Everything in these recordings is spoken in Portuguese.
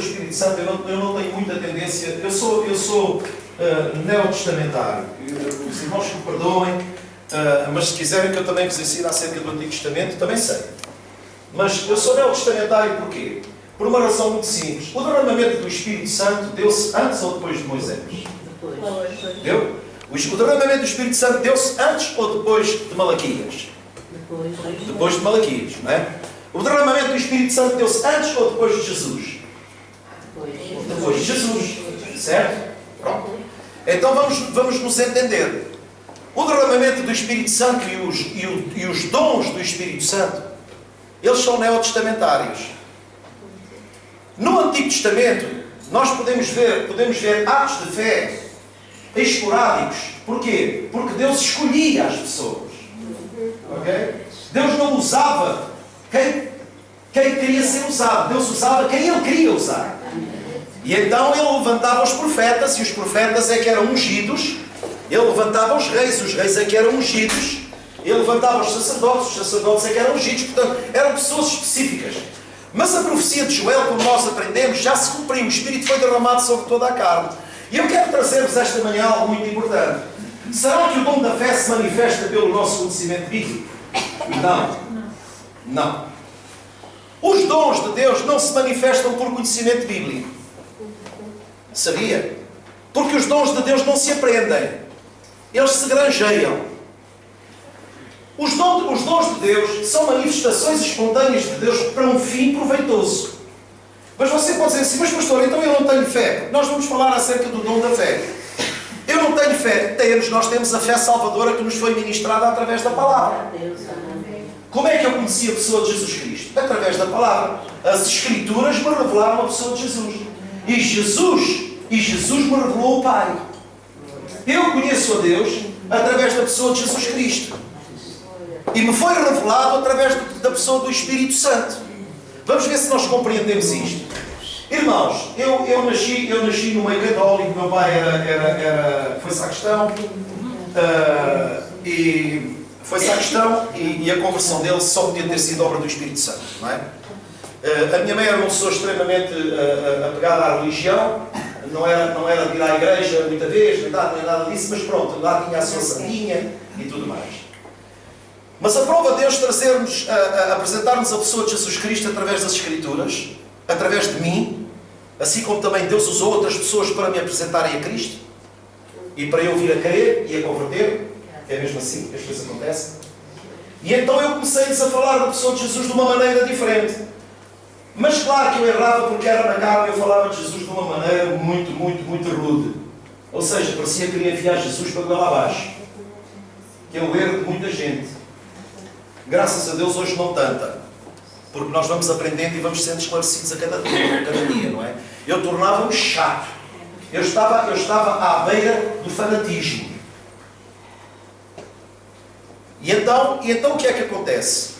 Espírito Santo, eu não tenho muita tendência. Eu sou neotestamentário. Os irmãos que me perdoem, mas se quiserem que eu também vos ensine acerca do Antigo Testamento, também sei. Mas eu sou neotestamentário porquê? Por uma razão muito simples. O derramamento do Espírito Santo deu-se antes ou depois de Moisés? Deu? O derramamento do Espírito Santo deu-se antes ou depois de Malaquias? Depois de Malaquias, não é? O derramamento do Espírito Santo deu-se antes ou depois de Jesus? Depois de Jesus. Certo? Pronto. Então vamos nos entender. O derramamento do Espírito Santo e os dons do Espírito Santo, eles são neotestamentários. No Antigo Testamento, nós podemos ver atos de fé esporádicos. Porquê? Porque Deus escolhia as pessoas. Okay? Deus não usava quem queria ser usado. Deus usava quem Ele queria usar. E então Ele levantava os profetas, e os profetas é que eram ungidos. Ele levantava os reis é que eram ungidos. Ele levantava os sacerdotes é que eram ungidos. Portanto, eram pessoas específicas. Mas a profecia de Joel, como nós aprendemos, já se cumpriu. O Espírito foi derramado sobre toda a carne. E eu quero trazer-vos esta manhã algo muito importante. Será que o dom da fé se manifesta pelo nosso conhecimento bíblico? Não. Os dons de Deus não se manifestam por conhecimento bíblico. Sabia? Porque os dons de Deus não se aprendem. Eles se granjeiam. Os dons de Deus são manifestações espontâneas de Deus para um fim proveitoso. Mas você pode dizer assim, mas pastor, então eu não tenho fé. Nós vamos falar acerca do dom da fé. Eu não tenho fé. Nós temos a fé salvadora que nos foi ministrada através da palavra. Como é que eu conheci a pessoa de Jesus Cristo? Através da palavra. As Escrituras me revelaram a pessoa de Jesus. E Jesus me revelou o Pai. Eu conheço a Deus através da pessoa de Jesus Cristo. E me foi revelado através da pessoa do Espírito Santo. Vamos ver se nós compreendemos isto. Irmãos, eu nasci no meio católico. Meu pai foi sacristão. E a conversão dele só podia ter sido obra do Espírito Santo, não é? A minha mãe era uma pessoa extremamente apegada à religião. Não era de ir à igreja muita vez, nem nada disso, mas pronto, lá tinha a sua santinha e tudo mais. Mas a prova de Deus apresentar-nos a pessoa de Jesus Cristo através das Escrituras, através de mim, assim como também Deus usou outras pessoas para me apresentarem a Cristo, e para eu vir a crer e a converter, é mesmo assim que as coisas acontecem. E então eu comecei-lhes a falar da pessoa de Jesus de uma maneira diferente. Mas claro que eu errava porque era na carne, eu falava de Jesus de uma maneira muito, muito, muito rude. Ou seja, parecia que queria enfiar Jesus para lá abaixo. Que é o erro de muita gente. Graças a Deus hoje não tanta. Porque nós vamos aprendendo e vamos sendo esclarecidos a cada dia, não é? Eu tornava-me chato. Eu estava à beira do fanatismo. E então o que é que acontece?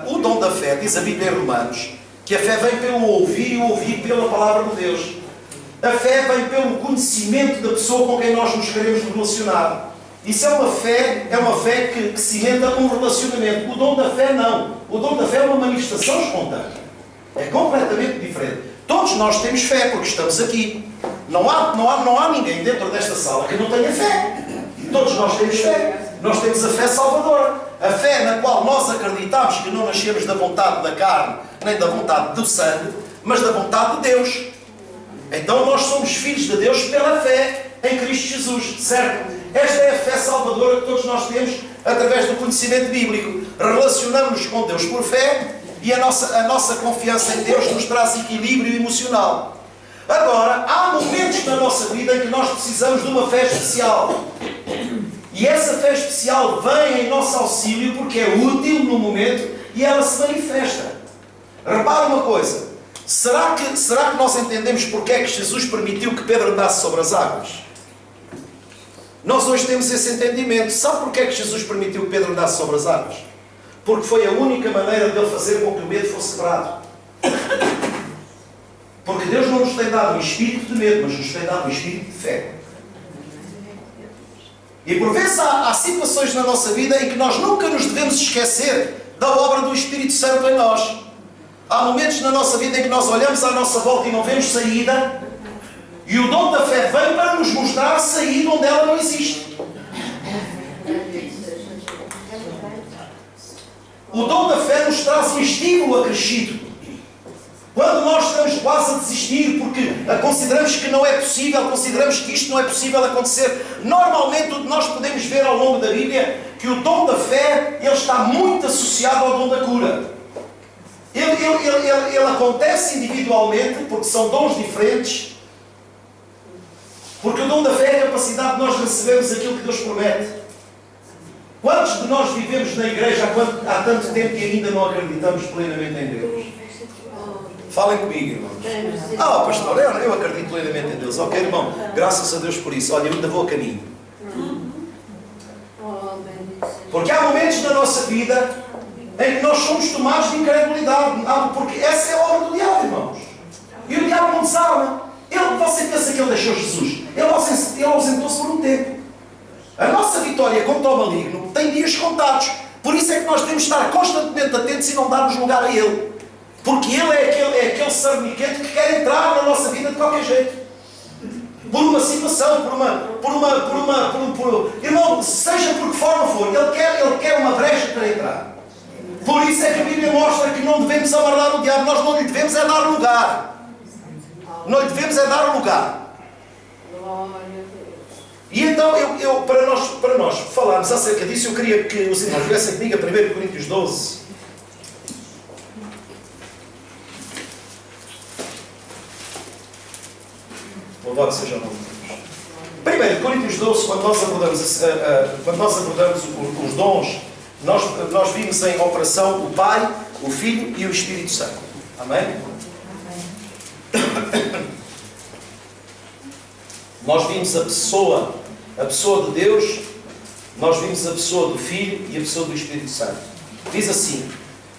O dom da fé, diz a Bíblia em Romanos, que a fé vem pelo ouvir e o ouvir pela palavra de Deus. A fé vem pelo conhecimento da pessoa com quem nós nos queremos relacionar. Isso é uma fé que cimenta um relacionamento. O dom da fé não. O dom da fé é uma manifestação espontânea. É completamente diferente. Todos nós temos fé porque estamos aqui. Não há ninguém dentro desta sala que não tenha fé. Todos nós temos fé. Nós temos a fé salvadora. A fé na qual nós acreditamos que não nascemos da vontade da carne, nem da vontade do sangue, mas da vontade de Deus. Então nós somos filhos de Deus pela fé em Cristo Jesus, certo? Esta é a fé salvadora que todos nós temos através do conhecimento bíblico. Relacionamos-nos com Deus por fé e a nossa confiança em Deus nos traz equilíbrio emocional. Agora, há momentos na nossa vida em que nós precisamos de uma fé especial. E essa fé especial vem em nosso auxílio porque é útil no momento e ela se manifesta. Repara uma coisa. Será que nós entendemos porque é que Jesus permitiu que Pedro andasse sobre as águas? Nós hoje temos esse entendimento. Sabe porque é que Jesus permitiu que Pedro andasse sobre as águas? Porque foi a única maneira de ele fazer com que o medo fosse quebrado. Porque Deus não nos tem dado um espírito de medo, mas nos tem dado um espírito de fé. E por vezes há situações na nossa vida em que nós nunca nos devemos esquecer da obra do Espírito Santo em nós. Há momentos na nossa vida em que nós olhamos à nossa volta e não vemos saída. E o dom da fé vem para nos mostrar a saída onde ela não existe. O dom da fé nos traz um estímulo acrescido. Quando nós estamos quase a desistir porque consideramos que não é possível, consideramos que isto não é possível acontecer, normalmente o que nós podemos ver ao longo da Bíblia é que o dom da fé ele está muito associado ao dom da cura. Ele acontece individualmente porque são dons diferentes, porque o dom da fé é a capacidade de nós recebermos aquilo que Deus promete. Quantos de nós vivemos na igreja há tanto tempo que ainda não acreditamos plenamente em Deus? Falem comigo, irmãos. Pastor, eu acredito plenamente em Deus. Ok, irmão, graças a Deus por isso. Olha, eu ainda vou a caminho. Porque há momentos na nossa vida em que nós somos tomados de incredulidade. Porque essa é a obra do diabo, irmãos. E o diabo não desarma. Você pensa que ele deixou Jesus. Ele ausentou-se por um tempo. A nossa vitória contra o maligno tem dias contados. Por isso é que nós temos de estar constantemente atentos e não darmos lugar a ele. Porque ele é aquele sarniquete que quer entrar na nossa vida de qualquer jeito. Por uma situação, irmão, seja por que forma for, ele quer uma brecha para entrar. Por isso é que a Bíblia mostra que não devemos amarrar o diabo. Nós não lhe devemos é dar lugar. Não lhe devemos é dar lugar. E então, para nós falarmos acerca disso, eu queria que os irmãos viessem comigo a 1 Coríntios 12. Louvado seja o nome de Deus. 1 Coríntios 12, quando nós abordamos os dons, nós vimos em operação o Pai, o Filho e o Espírito Santo. Amém? Nós vimos a pessoa de Deus, nós vimos a pessoa do Filho e a pessoa do Espírito Santo. Diz assim,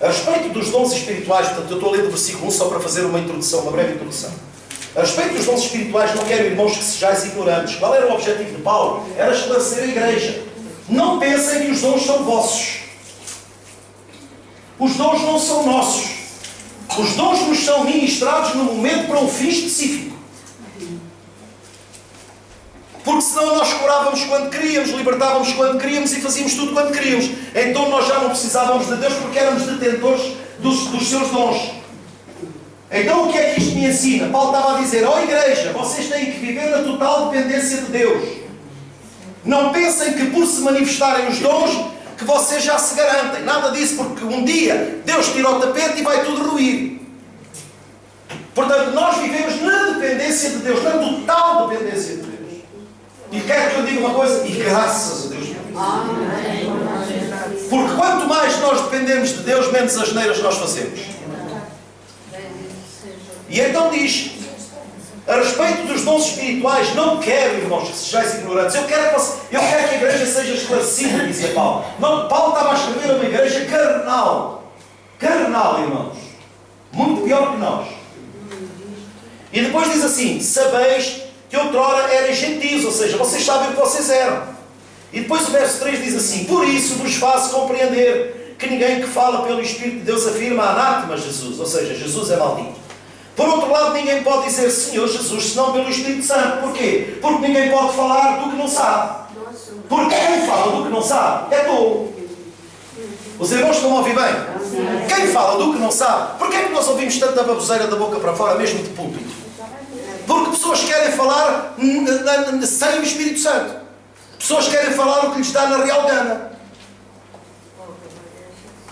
a respeito dos dons espirituais, portanto eu estou a ler do versículo 1 só para fazer uma introdução, uma breve introdução. A respeito dos dons espirituais, não quero, irmãos, que sejais ignorantes. Qual era o objetivo de Paulo? Era esclarecer a igreja. Não pensem que os dons são vossos. Os dons não são nossos. Os dons nos são ministrados no momento para um fim específico. Porque senão nós curávamos quando queríamos, libertávamos quando queríamos e fazíamos tudo quando queríamos. Então nós já não precisávamos de Deus porque éramos detentores dos seus dons. Então o que é que isto me ensina? Paulo estava a dizer, igreja, vocês têm que viver na total dependência de Deus. Não pensem que por se manifestarem os dons, que vocês já se garantem. Nada disso, porque um dia Deus tira o tapete e vai tudo ruir. Portanto, nós vivemos na dependência de Deus, na total dependência de Deus. E quero que eu diga uma coisa, e graças a Deus. Porque quanto mais nós dependemos de Deus, menos asneiras nós fazemos. E então diz, a respeito dos dons espirituais, não quero, irmãos, que sejais ignorantes. Eu quero que a igreja seja esclarecida, dizia Paulo. Não, Paulo estava a escrever uma igreja carnal. Carnal, irmãos. Muito pior que nós. E depois diz assim, sabeis que outrora eram gentios, ou seja, vocês sabem o que vocês eram. E depois o verso 3 diz assim, por isso vos faço compreender que ninguém que fala pelo Espírito de Deus afirma anátema Jesus, ou seja, Jesus é maldito. Por outro lado, ninguém pode dizer Senhor Jesus, senão pelo Espírito Santo. Porquê? Porque ninguém pode falar do que não sabe. Porque quem fala do que não sabe é tolo. Os irmãos estão a ouvir bem? Quem fala do que não sabe? Porquê é que nós ouvimos tanta baboseira da boca para fora, mesmo de púlpito? Porque pessoas querem falar sem o Espírito Santo. Pessoas querem falar o que lhes dá na real gana.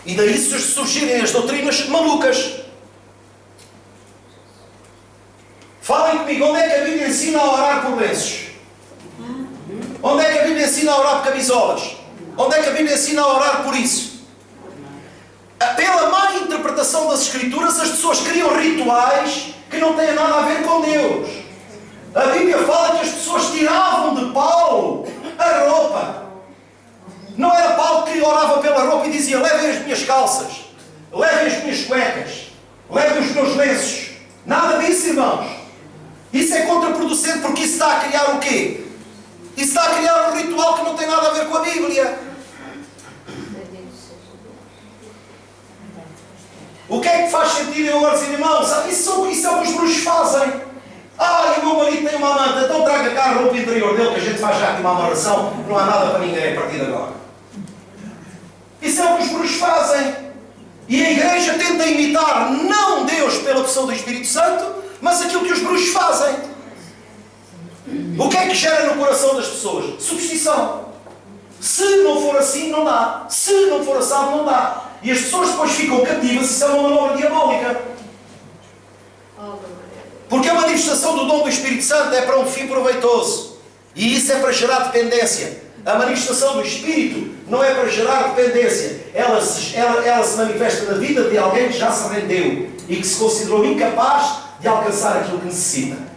E daí surgirem as doutrinas malucas. Falem comigo, onde é que a Bíblia ensina a orar por lenços? Onde é que a Bíblia ensina a orar por camisolas? Onde é que a Bíblia ensina a orar por isso? Pela má interpretação das Escrituras, as pessoas criam rituais que não têm nada a ver com Deus. A Bíblia fala que as pessoas tiravam de Paulo a roupa. Não era Paulo que orava pela roupa e dizia, levem as minhas calças, levem as minhas cuecas, levem os meus lenços. Nada disso, irmãos. Isso é contraproducente porque isso está a criar o quê? Isso está a criar um ritual que não tem nada a ver com a Bíblia. O que é que faz sentido eu agora dizer, irmão, sabe, isso é o que os bruxos fazem. Ah, e o meu marido tem uma amante, então traga cá a roupa interior dele, que a gente faz já aqui uma amarração, não há nada para ninguém a partir de agora. Isso é o que os bruxos fazem. E a igreja tenta imitar, não Deus pela pessoa do Espírito Santo, mas aquilo que os bruxos fazem. O que é que gera no coração das pessoas? Superstição. Se não for assim, não dá. Se não for assado, não dá. E as pessoas depois ficam cativas, isso é uma manobra diabólica. Porque a manifestação do dom do Espírito Santo é para um fim proveitoso. E isso é para gerar dependência. A manifestação do Espírito não é para gerar dependência. Ela se manifesta na vida de alguém que já se rendeu e que se considerou incapaz de alcançar aquilo que necessita.